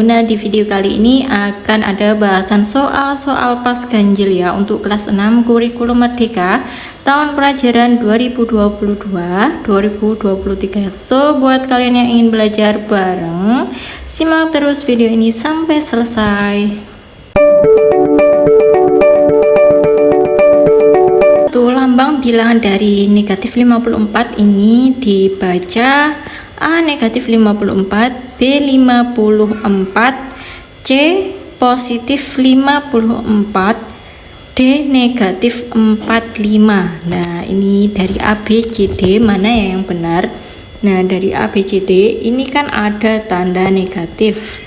Nah, di video kali ini akan ada bahasan soal-soal pas ganjil ya untuk kelas 6 kurikulum merdeka tahun pelajaran 2022-2023. So, buat kalian yang ingin belajar bareng, simak terus video ini sampai selesai. Tuh, lambang bilangan dari negatif 54 ini dibaca A negatif 54, B 54, C positif 54, D negatif 45. Nah, ini dari A, B, C, D mana ya yang benar? Nah, dari A, B, C, D ini kan ada tanda negatif.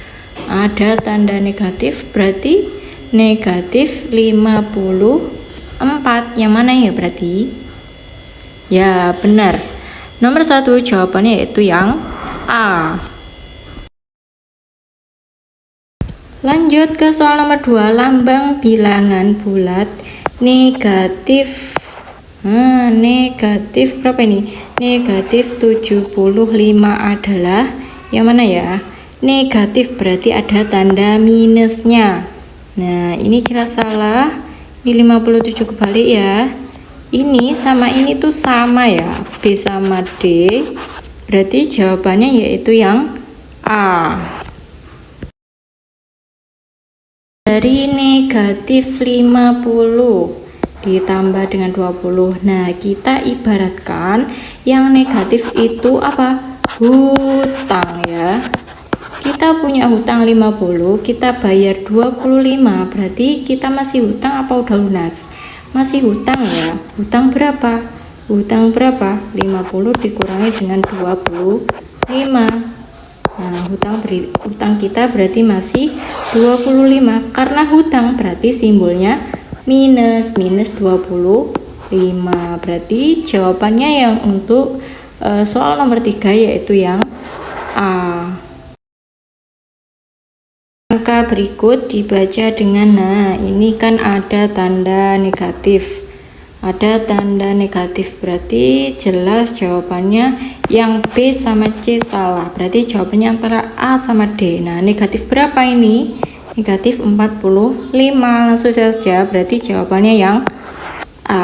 Ada tanda negatif berarti negatif 54. Yang mana ya berarti? Ya, benar. Nomor 1 jawabannya yaitu yang A. Lanjut ke soal nomor 2, lambang bilangan bulat negatif. Negatif berapa ini? Negatif 75 adalah yang mana ya? Negatif berarti ada tanda minusnya. Nah, ini jelas salah. Ini 57 kebalik ya. Ini sama ini tuh sama ya, B sama D, berarti jawabannya yaitu yang A. Dari negatif 50 ditambah dengan 20. Nah, kita ibaratkan yang negatif itu apa? Hutang ya. Kita punya hutang 50, kita bayar 25, berarti kita masih hutang apa udah lunas? Masih hutang ya. Hutang berapa? Hutang berapa? 50 dikurangi dengan 25. Nah, hutang kita berarti masih 25. Karena hutang berarti simbolnya minus 25. Berarti jawabannya yang untuk soal nomor 3 yaitu yang A. Angka berikut dibaca dengan, nah ini kan ada tanda negatif, ada tanda negatif berarti jelas jawabannya yang B sama C salah, berarti jawabannya antara A sama D. Nah, negatif berapa ini? Negatif 45. Langsung saja berarti jawabannya yang A.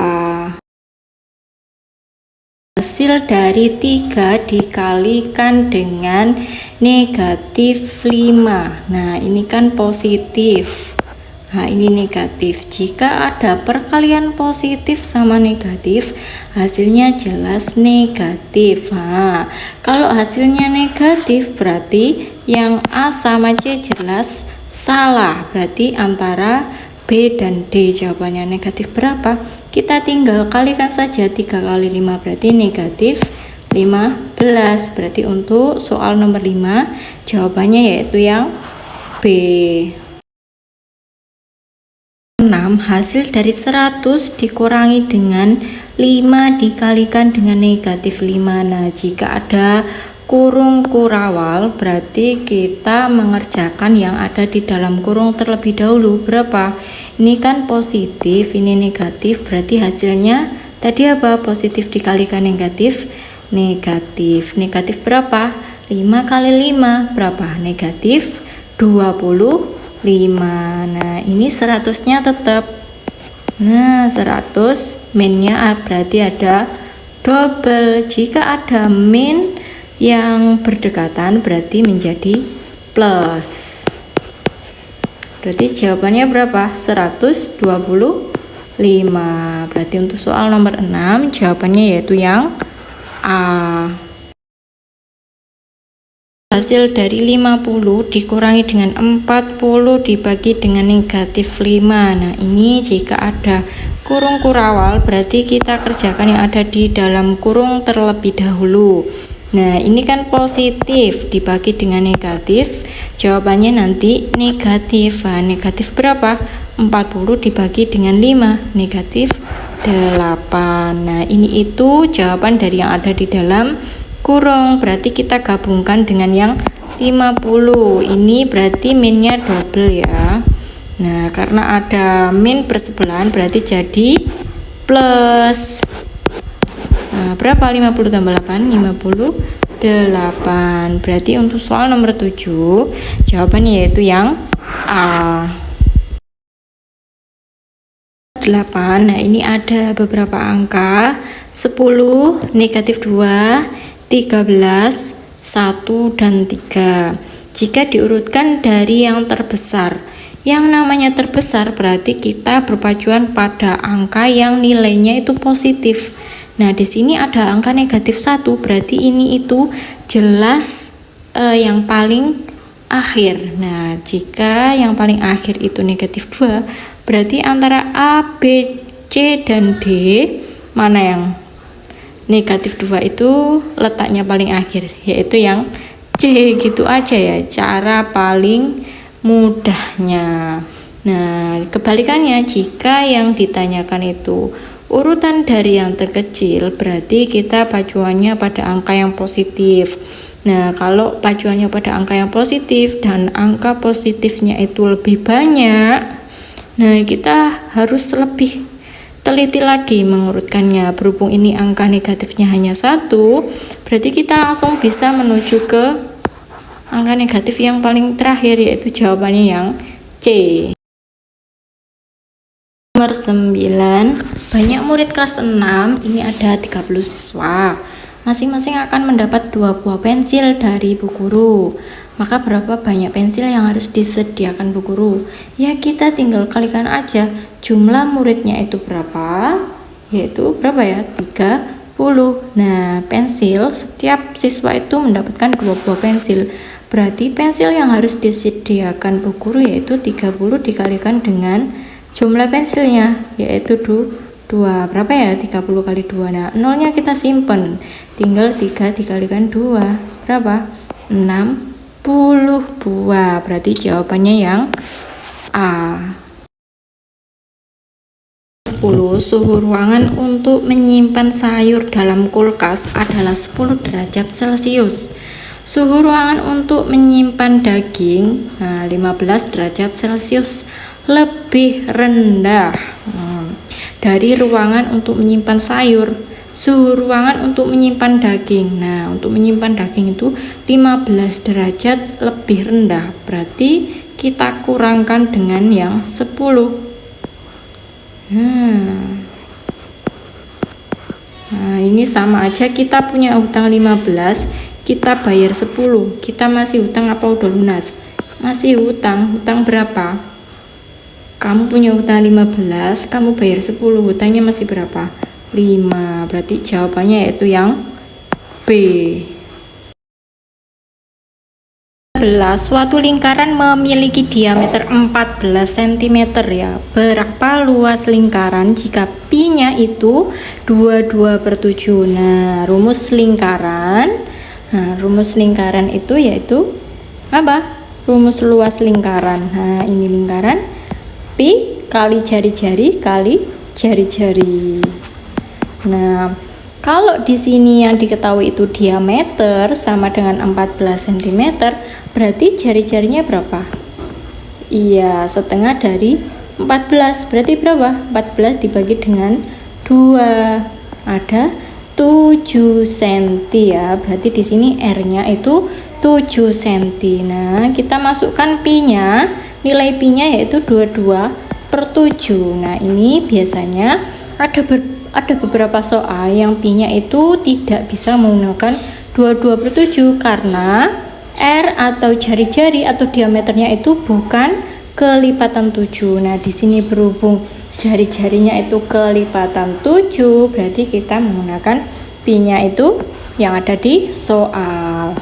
Hasil dari 3 dikalikan dengan negatif 5. Nah, ini kan positif. Nah, ini negatif. Jika ada perkalian positif sama negatif, hasilnya jelas negatif. Nah, kalau hasilnya negatif berarti yang A sama C jelas salah. Berarti antara B dan D jawabannya negatif berapa? Kita tinggal kalikan saja 3 kali 5 berarti negatif 15. Berarti untuk soal nomor 5 jawabannya yaitu yang B. 6. Hasil dari 100 dikurangi dengan 5 dikalikan dengan negatif 5. Nah, jika ada kurung kurawal berarti kita mengerjakan yang ada di dalam kurung terlebih dahulu. Berapa? Ini kan positif, ini negatif, berarti hasilnya tadi apa? Positif dikalikan negatif, negatif. Negatif berapa? 5 kali 5 berapa? Negatif 25. Nah, ini 100-nya tetap. Nah, 100 minnya berarti ada double. Jika ada min yang berdekatan berarti menjadi plus. Berarti jawabannya berapa? 125. Berarti untuk soal nomor 6 jawabannya yaitu yang A. Hasil dari 50 dikurangi dengan 40 dibagi dengan negatif 5. Nah, ini jika ada kurung kurawal berarti kita kerjakan yang ada di dalam kurung terlebih dahulu. Nah, ini kan positif dibagi dengan negatif, jawabannya nanti negatif. Nah, negatif berapa? 40 dibagi dengan 5, negatif 8. Nah, ini itu jawaban dari yang ada di dalam kurung, berarti kita gabungkan dengan yang 50. Ini berarti minnya double ya. Nah, karena ada min bersebelahan berarti jadi plus. Nah, berapa 50 tambah 8? 55. 8. Berarti untuk soal nomor 7 jawabannya yaitu yang A. 8. Nah, ini ada beberapa angka 10, negatif 2, 13, 1, dan 3. Jika diurutkan dari yang terbesar, yang namanya terbesar berarti kita berpacuan pada angka yang nilainya itu positif. Nah, di sini ada angka negatif 1, berarti ini itu jelas yang paling akhir. Nah, jika yang paling akhir itu negatif 2, berarti antara A, B, C, dan D, mana yang negatif 2 itu letaknya paling akhir, yaitu yang C. Gitu aja ya cara paling mudahnya. Nah, kebalikannya, jika yang ditanyakan itu urutan dari yang terkecil, berarti kita pacuannya pada angka yang positif. Nah, kalau pacuannya pada angka yang positif dan angka positifnya itu lebih banyak, nah kita harus lebih teliti lagi mengurutkannya. Berhubung ini angka negatifnya hanya 1, berarti kita langsung bisa menuju ke angka negatif yang paling terakhir, yaitu jawabannya yang C. Nomor 9, banyak murid kelas 6, ini ada 30 siswa. Masing-masing akan mendapat 2 buah pensil dari Bu Guru. Maka berapa banyak pensil yang harus disediakan Bu Guru? Ya, kita tinggal kalikan aja. Jumlah muridnya itu berapa? Yaitu berapa ya? 30. Nah, pensil, setiap siswa itu mendapatkan 2 buah pensil. Berarti pensil yang harus disediakan Bu Guru yaitu 30 dikalikan dengan jumlah pensilnya, yaitu 2. Berapa ya 30 kali 2? Nah, nolnya kita simpen. Tinggal 3 dikalikan 2. Berapa? 60 buah. Berarti jawabannya yang A. 10. Suhu ruangan untuk menyimpan sayur dalam kulkas adalah 10 derajat Celcius. Suhu ruangan untuk menyimpan daging 15 derajat Celcius lebih rendah dari ruangan untuk menyimpan sayur. Suhu ruangan untuk menyimpan daging, nah untuk menyimpan daging itu 15 derajat lebih rendah, berarti kita kurangkan dengan yang 10. Nah, ini sama aja, kita punya utang 15, kita bayar 10, kita masih hutang apa udah lunas? Masih hutang berapa? Kamu punya hutang 15, kamu bayar 10, hutangnya masih berapa? 5. Berarti jawabannya yaitu yang B. 11. Suatu lingkaran memiliki diameter 14 cm ya. Berapa luas lingkaran jika pi-nya itu 22/7? Nah, rumus lingkaran itu yaitu apa? Rumus luas lingkaran. Nah, ini lingkaran, pi kali jari-jari kali jari-jari. Nah, kalau di sini yang diketahui itu diameter sama dengan 14 cm, berarti jari-jarinya berapa? Iya, setengah dari 14. Berarti berapa? 14 dibagi dengan 2. Ada 7 cm ya. Berarti di sini R-nya itu 7 cm. Nah, kita masukkan pi-nya, nilai pi-nya yaitu 22/7. Nah, ini biasanya ada beberapa soal yang pi-nya itu tidak bisa menggunakan 22/7 karena R atau jari-jari atau diameternya itu bukan kelipatan 7. Nah, di sini berhubung jari-jarinya itu kelipatan 7, berarti kita menggunakan pi-nya itu yang ada di soal.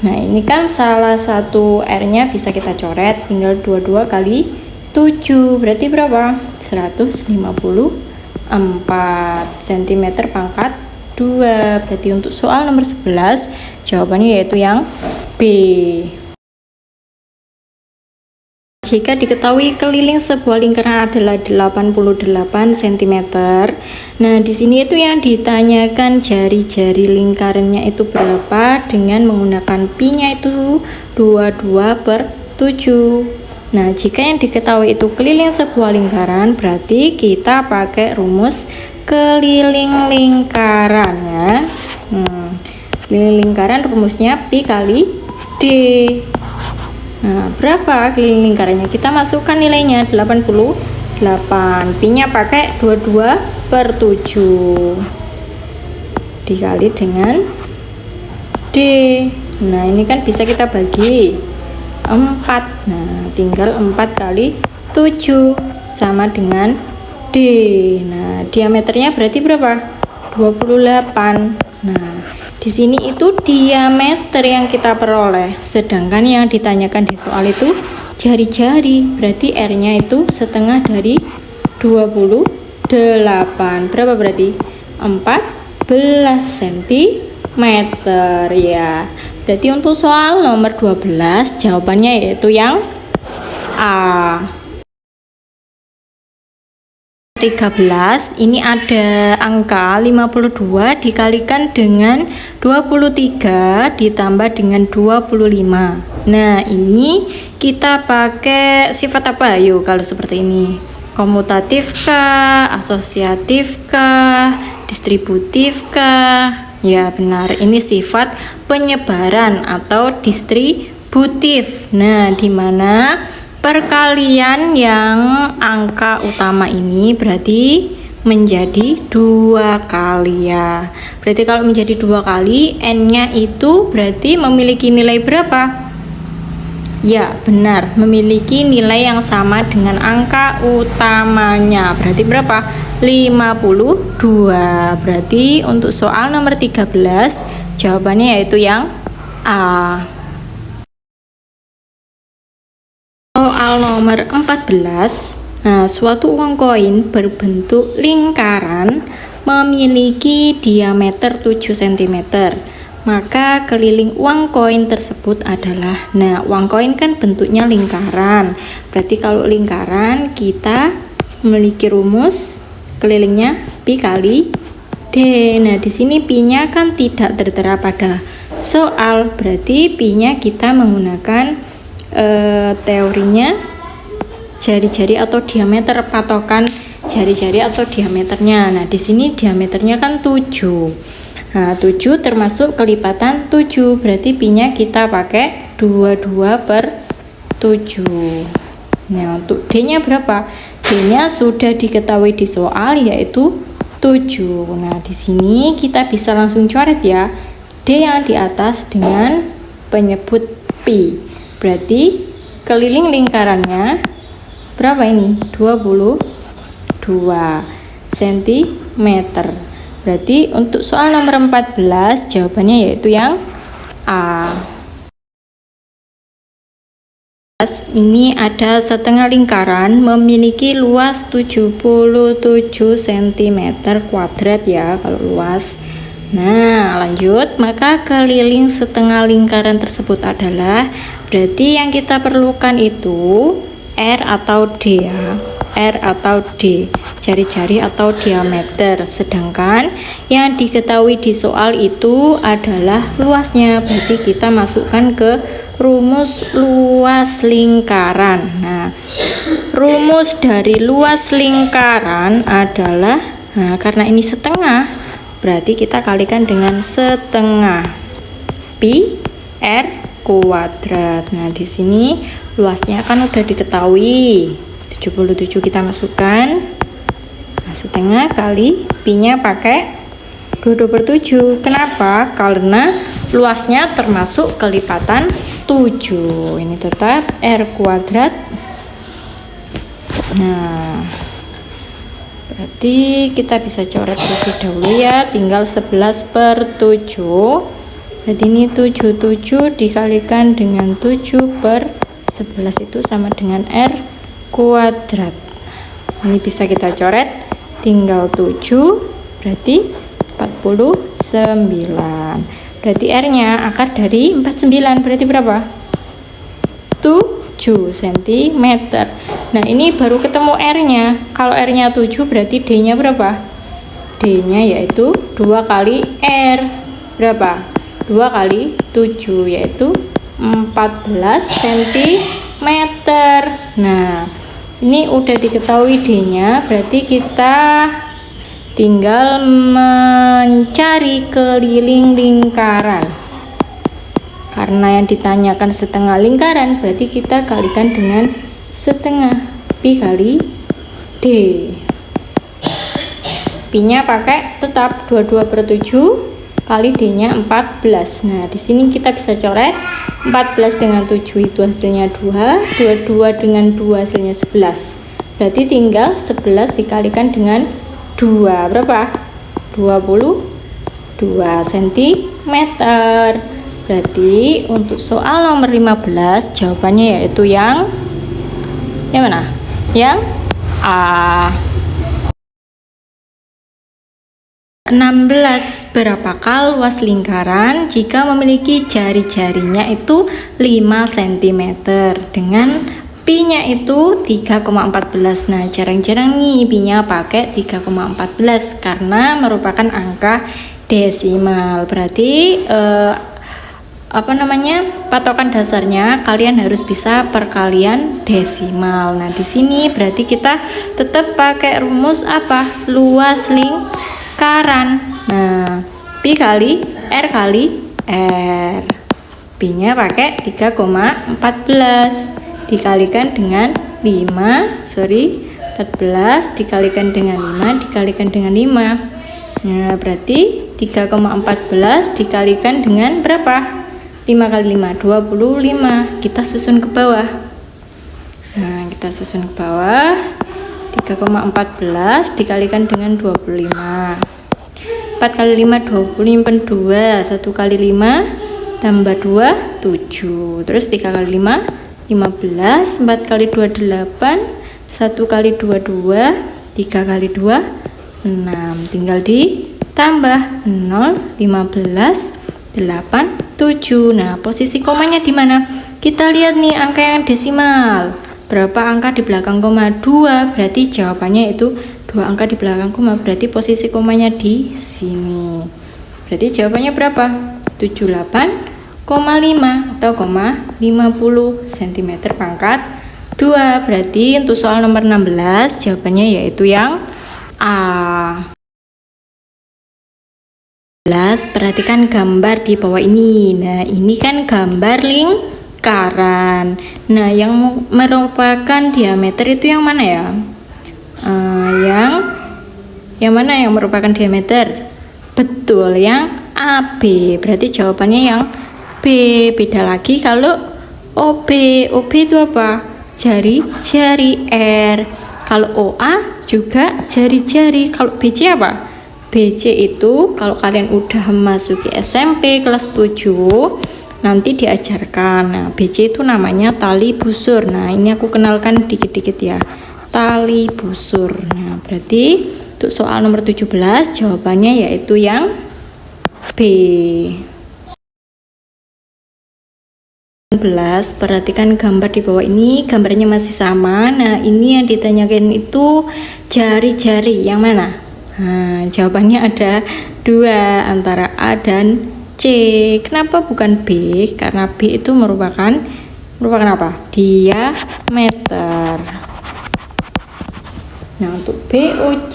Nah, ini kan salah satu R-nya bisa kita coret, tinggal 22 kali 7, berarti berapa? 154 cm pangkat 2. Berarti untuk soal nomor 11 jawabannya yaitu yang B. Jika diketahui keliling sebuah lingkaran adalah 88 cm. Nah, di sini itu yang ditanyakan jari-jari lingkarannya itu berapa dengan menggunakan pi-nya itu 22/7. Nah, jika yang diketahui itu keliling sebuah lingkaran, berarti kita pakai rumus keliling lingkaran ya. Keliling lingkaran rumusnya pi kali D. Nah, berapa keliling lingkarannya? Kita masukkan nilainya 88. Pi-nya pakai 22/7 dikali dengan D. Nah, ini kan bisa kita bagi 4. Nah, tinggal 4 kali 7 sama dengan D. Nah, diameternya berarti berapa? 28. Nah, di sini itu diameter yang kita peroleh, sedangkan yang ditanyakan di soal itu jari-jari. Berarti R-nya itu setengah dari 28. Berapa berarti? 14 cm ya. Berarti untuk soal nomor 12 jawabannya yaitu yang A. 13, ini ada angka 52 dikalikan dengan 23 ditambah dengan 25. Nah, ini kita pakai sifat apa? Yuk, kalau seperti ini. Komutatif kah? Asosiatif kah? Distributif kah? Ya, benar. Ini sifat penyebaran atau distributif. Nah, di mana perkalian yang angka utama ini berarti menjadi 2 kali ya. Berarti kalau menjadi 2 kali, N-nya itu berarti memiliki nilai berapa? Ya, benar. Memiliki nilai yang sama dengan angka utamanya. Berarti berapa? 52. Berarti untuk soal nomor 13, jawabannya yaitu yang A. Soal nomor 14. Nah, suatu uang koin berbentuk lingkaran memiliki diameter 7 cm. Maka keliling uang koin tersebut adalah, nah, uang koin kan bentuknya lingkaran. Berarti kalau lingkaran kita memiliki rumus kelilingnya pi kali D. Nah, di sini pi-nya kan tidak tertera pada soal. Berarti pi-nya kita menggunakan teorinya jari-jari atau diameter, patokan jari-jari atau diameternya. Nah, di sini diameternya kan 7. Nah, 7 termasuk kelipatan 7. Berarti pi-nya kita pakai 22/7. Nah, untuk D-nya berapa? D-nya sudah diketahui di soal yaitu 7. Nah, di sini kita bisa langsung coret ya. D yang di atas dengan penyebut pi. Berarti keliling lingkarannya berapa ini? 22 cm. Berarti untuk soal nomor 14 jawabannya yaitu yang A. Ini ada setengah lingkaran memiliki luas 77 cm kuadrat ya kalau luas. Nah, lanjut. Maka keliling setengah lingkaran tersebut adalah, berarti yang kita perlukan itu R atau D ya. R atau D, jari-jari atau diameter. Sedangkan yang diketahui di soal itu adalah luasnya. Berarti kita masukkan ke rumus luas lingkaran. Nah, rumus dari luas lingkaran adalah, nah, karena ini setengah, berarti kita kalikan dengan setengah pi R kuadrat. Nah, di sini luasnya kan udah diketahui 77, kita masukkan. Nah, setengah kali pi-nya pakai 22/7. Kenapa? Karena luasnya termasuk kelipatan 7. Ini tetap R kuadrat. Nah, berarti kita bisa coret terlebih dahulu ya, tinggal 11/7. Jadi ini 77 dikalikan dengan 7/11 itu sama dengan R kuadrat. Ini bisa kita coret, tinggal 7, berarti 49. Berarti R-nya akar dari 49, berarti berapa? 7 cm. Nah, ini baru ketemu R-nya. Kalau R-nya 7, berarti D-nya berapa? D-nya yaitu 2 kali R. Berapa? 2 kali 7, yaitu 14 cm. Nah, ini udah diketahui D-nya, berarti kita tinggal mencari keliling lingkaran. Karena yang ditanyakan setengah lingkaran, berarti kita kalikan dengan setengah. Pi kali D. Pi-nya pakai tetap 22/7 kali D-nya 14. Nah, di sini kita bisa coret 14 dengan 7 itu hasilnya 2, 22 dengan 2 hasilnya 11. Berarti tinggal 11 dikalikan dengan 2 berapa? 22 cm. Berarti untuk soal nomor 15 jawabannya yaitu yang mana? Yang A. 16. Berapakah luas lingkaran jika memiliki jari-jarinya itu 5 cm dengan pi-nya itu 3,14. Nah, jarang-jarang nih pi-nya pakai 3,14 karena merupakan angka desimal. Berarti patokan dasarnya kalian harus bisa perkalian desimal. Nah, di sini berarti kita tetap pakai rumus apa? Luas lingkaran. Nah, pi kali R kali R. Pi-nya pakai 3,14 dikalikan dengan 14 dikalikan dengan 5 dikalikan dengan 5. Nah, berarti 3,14 dikalikan dengan berapa? 5 kali 5, 25. Kita susun ke bawah. Nah, kita susun ke bawah. 3,14 dikalikan dengan 25. 4 kali 5, 20, nyimpen 2. 1 kali 5 tambah 2, 7. Terus 3 kali 5, 15. 4 kali 2, 8. 1 kali 2, 2. 3 kali 2, 6. Tinggal ditambah 0, 15, 8, 7. Nah, posisi komanya di mana? Kita lihat nih angka yang desimal. Berapa angka di belakang koma? 2. Berarti jawabannya itu 2 angka di belakang koma. Berarti posisi komanya di sini. Berarti jawabannya berapa? 78,5 atau 50 cm pangkat 2. Berarti untuk soal nomor 16 jawabannya yaitu yang A. Perhatikan gambar di bawah ini. Nah, ini kan gambar lingkaran. Nah, yang merupakan diameter itu yang mana ya? Yang mana yang merupakan diameter? Betul, yang AB. Berarti jawabannya yang B. Beda lagi kalau OB. OB itu apa? Jari-jari. R. Kalau OA juga jari-jari. Kalau BC apa? BC itu kalau kalian udah memasuki SMP kelas 7 nanti diajarkan. Nah, BC itu namanya tali busur. Nah, ini aku kenalkan dikit-dikit ya. Tali busur. Nah, berarti untuk soal nomor 17 jawabannya yaitu yang B. 19. Perhatikan gambar di bawah ini, gambarnya masih sama. Nah, ini yang ditanyakan itu jari-jari yang mana? Nah, jawabannya ada 2 antara A dan C. Kenapa bukan B? Karena B itu merupakan apa? Diameter. Nah, untuk BOC,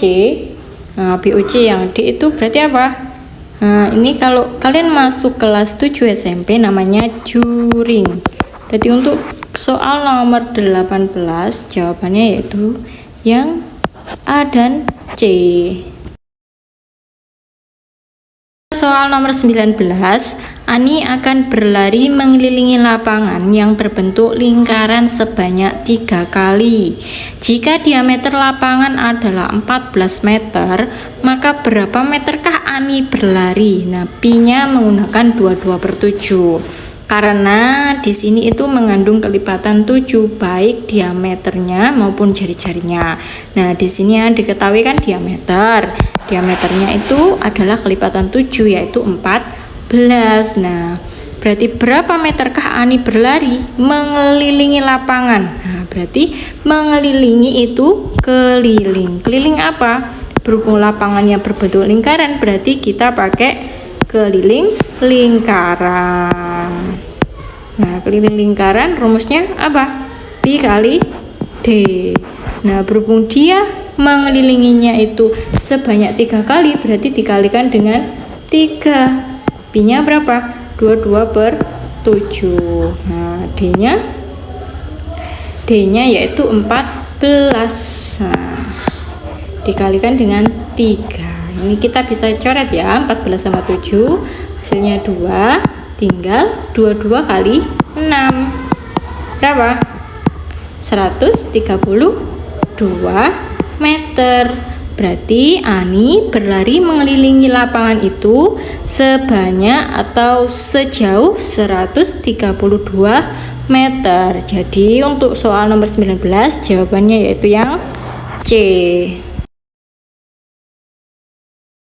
BOC yang D itu berarti apa? Nah, ini kalau kalian masuk kelas 7 SMP namanya juring. Berarti untuk soal nomor 18 jawabannya yaitu yang A dan C. Soal nomor 19, Ani akan berlari mengelilingi lapangan yang berbentuk lingkaran sebanyak 3 kali. Jika diameter lapangan adalah 14 meter, maka berapa meterkah Ani berlari? Nah, pi-nya menggunakan 22/7. Karena di sini itu mengandung kelipatan 7 baik diameternya maupun jari-jarinya. Nah, di sini yang diketahui kan diameter. Diameternya itu adalah kelipatan 7 yaitu 14. Nah, berarti berapa meterkah Ani berlari mengelilingi lapangan? Nah, berarti mengelilingi itu keliling. Keliling apa? Berhubung lapangannya berbentuk lingkaran, berarti kita pakai keliling lingkaran. Nah, keliling lingkaran rumusnya apa? Pi kali D. Nah, berhubung dia mengelilinginya itu sebanyak 3 kali, berarti dikalikan dengan 3. Pi-nya berapa? 22/7. Nah, D-nya yaitu 14. Nah, dikalikan dengan 3. Ini kita bisa coret ya, 14 sama 7 hasilnya 2, tinggal 22 kali 6 berapa? 132 meter. Berarti Ani berlari mengelilingi lapangan itu sebanyak atau sejauh 132 meter. Jadi untuk soal nomor 19 jawabannya yaitu yang C.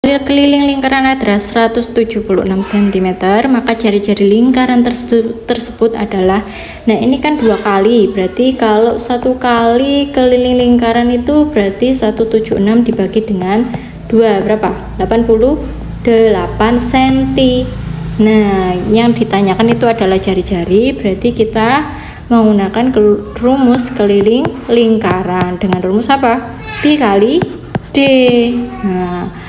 Keliling lingkaran adalah 176 cm, maka jari-jari lingkaran tersebut adalah, nah ini kan 2 kali, berarti kalau 1 kali keliling lingkaran itu berarti 176 dibagi dengan 2 berapa? 88 cm. Nah, yang ditanyakan itu adalah jari-jari, berarti kita menggunakan rumus keliling lingkaran dengan rumus apa? Pi kali D. Nah,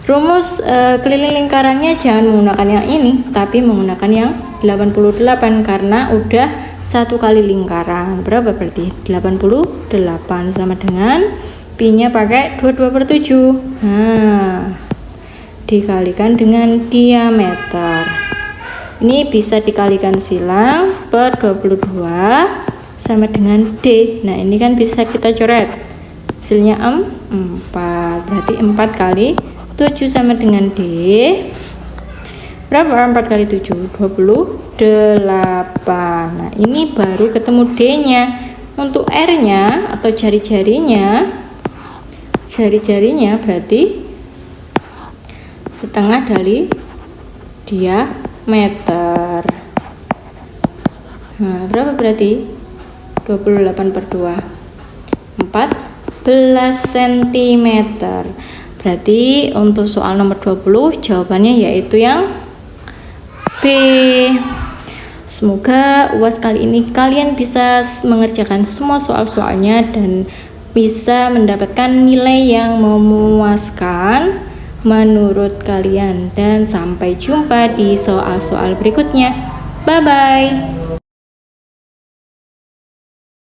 rumus keliling lingkarannya jangan menggunakan yang ini, tapi menggunakan yang 88 karena udah 1 kali lingkaran. Berapa berarti? 88 sama dengan pi-nya pakai 22/7. Nah, dikalikan dengan diameter. Ini bisa dikalikan silang per 22 sama dengan D. Nah, ini kan bisa kita coret. Hasilnya 4. Berarti 4 kali 7 sama dengan D. Berapa 4 kali 7? 28. Nah, ini baru ketemu D-nya. Untuk R-nya atau jari-jarinya berarti setengah dari diameter. Nah, berapa berarti? 28/2. 14 cm. Berarti untuk soal nomor 20 jawabannya yaitu yang B. Semoga UAS kali ini kalian bisa mengerjakan semua soal-soalnya dan bisa mendapatkan nilai yang memuaskan menurut kalian. Dan sampai jumpa di soal-soal berikutnya. Bye-bye.